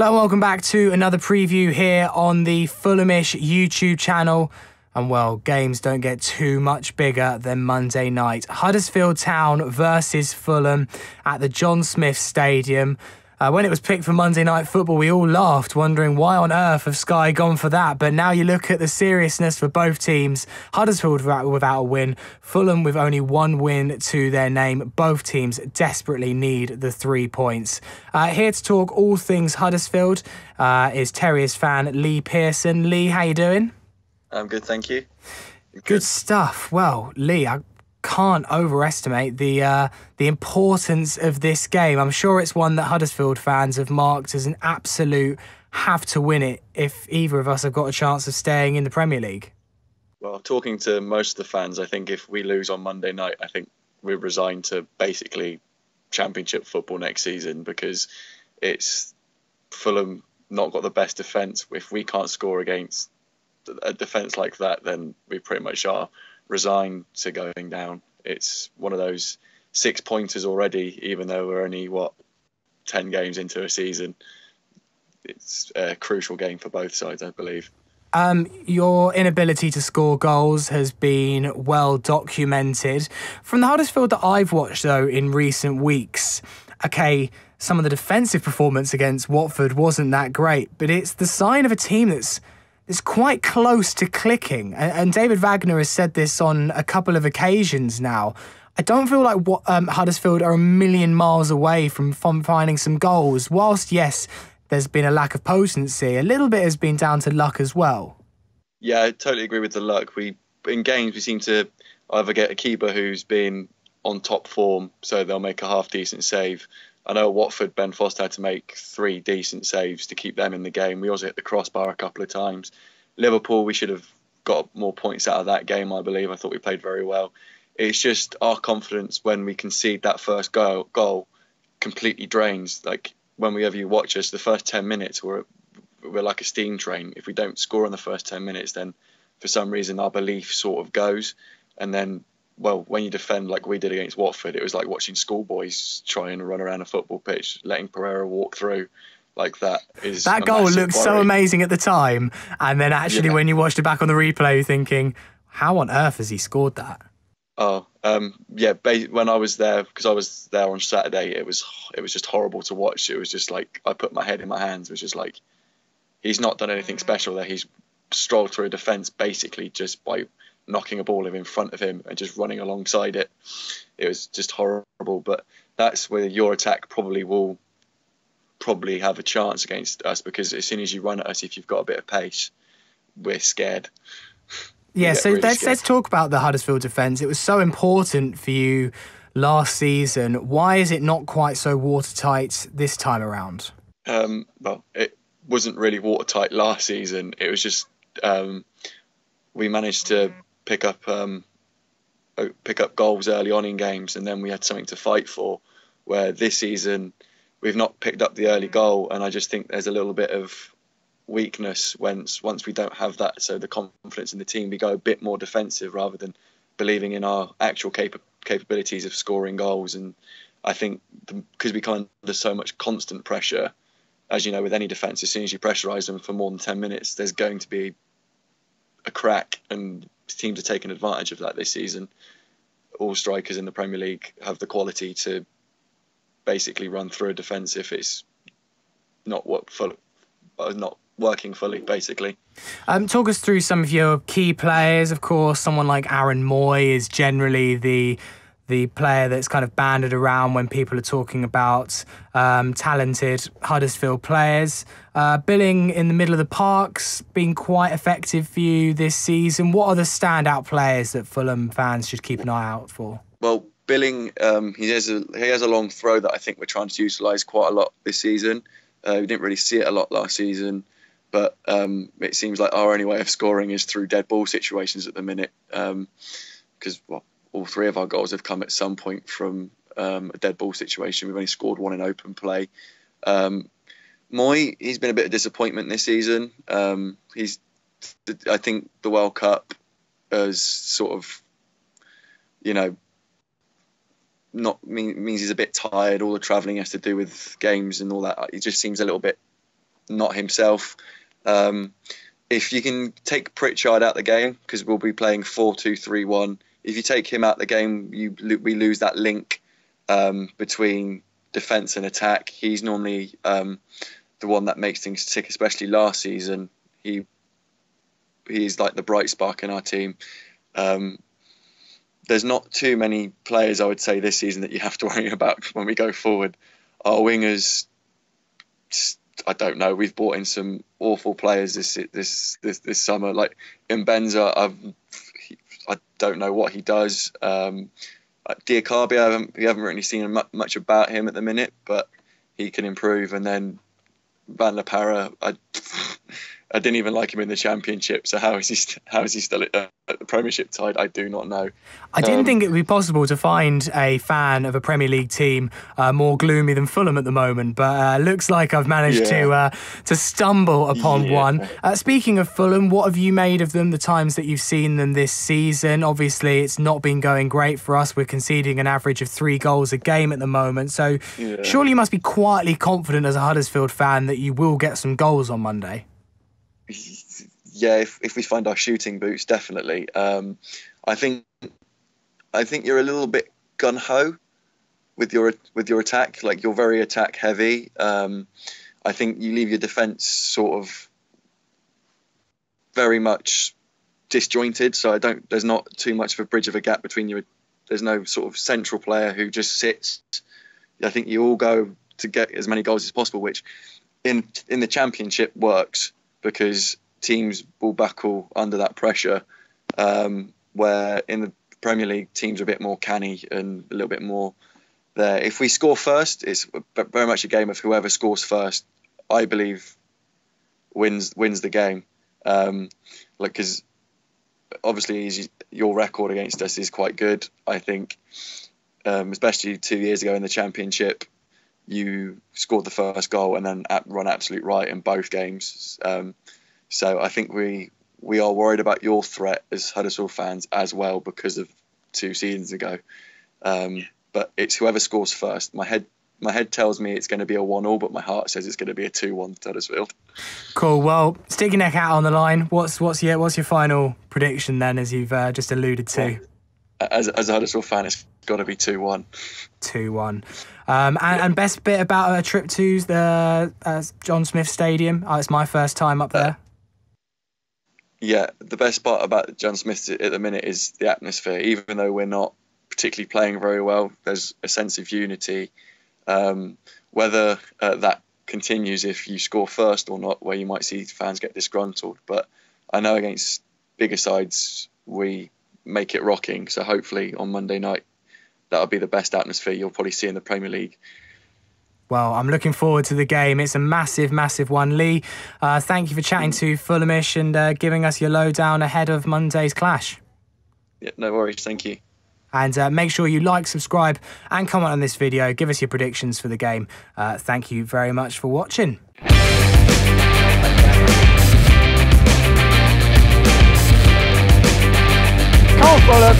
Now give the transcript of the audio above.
Hello, welcome back to another preview here on the Fulhamish YouTube channel. And well, games don't get too much bigger than Monday night. Huddersfield Town versus Fulham at the John Smith Stadium. When it was picked for Monday Night Football, we all laughed, wondering why on earth have Sky gone for that. But now you look at the seriousness for both teams. Huddersfield without a win, Fulham with only one win to their name. Both teams desperately need the 3 points. Here to talk all things Huddersfield is Terriers fan Lee Pearson. Lee, how you doing? I'm good, thank you. Good stuff. Well, Lee, I can't overestimate the importance of this game. I'm sure it's one that Huddersfield fans have marked as an absolute have to win it if either of us have got a chance of staying in the Premier League. Well, talking to most of the fans, I think if we lose on Monday night, I think we're resigned to basically Championship football next season, because it's Fulham not got the best defence. If we can't score against a defence like that, then we pretty much are resigned to going down. It's one of those 6 pointers already, even though we're only 10 games into a season. It's a crucial game for both sides, I believe. Your inability to score goals has been well documented. From the Huddersfield that I've watched, though, in recent weeks, okay, some of the defensive performance against Watford wasn't that great, but it's the sign of a team that's quite close to clicking. And David Wagner has said this on a couple of occasions now. I don't feel like Huddersfield are a million miles away from finding some goals. Whilst, yes, there's been a lack of potency, a little bit has been down to luck as well. Yeah, I totally agree with the luck. In games, we seem to either get a keeper who's been on top form, so they'll make a half-decent save. I know at Watford, Ben Foster had to make 3 decent saves to keep them in the game. We also hit the crossbar a couple of times. Liverpool, we should have got more points out of that game, I believe. I thought we played very well. It's just our confidence when we concede that first goal completely drains. Like, whenever you watch us, the first 10 minutes, we're like a steam train. If we don't score in the first 10 minutes, then for some reason our belief sort of goes. And then, well, when you defend like we did against Watford, it was like watching schoolboys trying to run around a football pitch, letting Pereira walk through like that. That goal looked so amazing at the time, and then actually when you watched it back on the replay, you're thinking, how on earth has he scored that? Oh, yeah. When I was there, because I was there on Saturday, it was just horrible to watch. It was just like I put my head in my hands. It was just like he's not done anything special there. He's strolled through a defence basically just by knocking a ball in front of him and just running alongside it. It was just horrible. But that's where your attack will have a chance against us, because as soon as you run at us, if you've got a bit of pace, we're scared. Yeah, so let's talk about the Huddersfield defence. It was so important for you last season. Why is it not quite so watertight this time around? Well, it wasn't really watertight last season. It was just we managed to pick up goals early on in games, and then we had something to fight for. Where this season we've not picked up the early goal, and I just think there's a little bit of weakness once we don't have that. So the confidence in the team, we go a bit more defensive rather than believing in our actual capabilities of scoring goals. And I think because we come under so much constant pressure, as you know, with any defence, as soon as you pressurise them for more than 10 minutes, there's going to be a crack, and teams are taking advantage of that this season. All strikers in the Premier League have the quality to basically run through a defence if it's not working fully, basically. Talk us through some of your key players. Of course, someone like Aaron Moy is generally the player that's kind of banded around when people are talking about talented Huddersfield players. Billing in the middle of the park's been quite effective for you this season. What are the standout players that Fulham fans should keep an eye out for? Well, Billing, he has a long throw that I think we're trying to utilise quite a lot this season. We didn't really see it a lot last season, but it seems like our only way of scoring is through dead ball situations at the minute, because all 3 of our goals have come at some point from a dead ball situation. We've only scored 1 in open play. Moy, he's been a bit of disappointment this season. I think the World Cup has sort of, means he's a bit tired. All the travelling he has to do with games and all that. He just seems a little bit not himself. If you can take Pritchard out the game, because we'll be playing 4-2-3-1. If you take him out the game, we lose that link between defence and attack. He's normally the one that makes things tick, especially last season. He's like the bright spark in our team. There's not too many players, I would say, this season that you have to worry about when we go forward. Our wingers, I don't know. We've brought in some awful players this summer. Like Mbenza, I don't know what he does. Diakabia, we haven't really seen much about him at the minute, but he can improve. And then Van La Parra, I didn't even like him in the Championship, so how is he still at the Premiership side? I do not know. I didn't think it would be possible to find a fan of a Premier League team more gloomy than Fulham at the moment, but looks like I've managed to stumble upon one. Speaking of Fulham, what have you made of them the times that you've seen them this season? Obviously, it's not been going great for us. We're conceding an average of 3 goals a game at the moment, so surely you must be quietly confident as a Huddersfield fan that you will get some goals on Monday. Yeah, if we find our shooting boots, definitely. I think you're a little bit gun ho with your attack. Like, you're very attack heavy. I think you leave your defence sort of very much disjointed. So there's not too much of a bridge of a gap between you. There's no sort of central player who just sits. I think you all go to get as many goals as possible, which in the Championship works, because teams will buckle under that pressure, where in the Premier League teams are a bit more canny and a little bit more there. If we score first, it's very much a game of whoever scores first, I believe, wins the game. Because obviously your record against us is quite good. I think, especially 2 years ago in the Championship, you scored the first goal and then run absolute right in both games. So I think we are worried about your threat as Huddersfield fans as well, because of 2 seasons ago. But it's whoever scores first. My head tells me it's going to be a 1-1, but my heart says it's going to be a 2-1 to Huddersfield. Cool. Well, stick your neck out on the line. What's your final prediction then, as you've just alluded to? As a Huddersfield fan, it's got to be 2-1. 2-1. And best bit about a trip to the John Smith Stadium? It's my first time up there. Yeah, the best part about John Smith at the minute is the atmosphere. Even though we're not particularly playing very well, there's a sense of unity. Whether that continues if you score first or not, where you might see fans get disgruntled. But I know against bigger sides, we make it rocking. So hopefully on Monday night, that'll be the best atmosphere you'll probably see in the Premier League. Well, I'm looking forward to the game. It's a massive, massive one. Lee, thank you for chatting to Fulhamish and giving us your lowdown ahead of Monday's clash. Yeah, no worries. Thank you. And make sure you like, subscribe and comment on this video. Give us your predictions for the game. Thank you very much for watching. Come on, Fulham.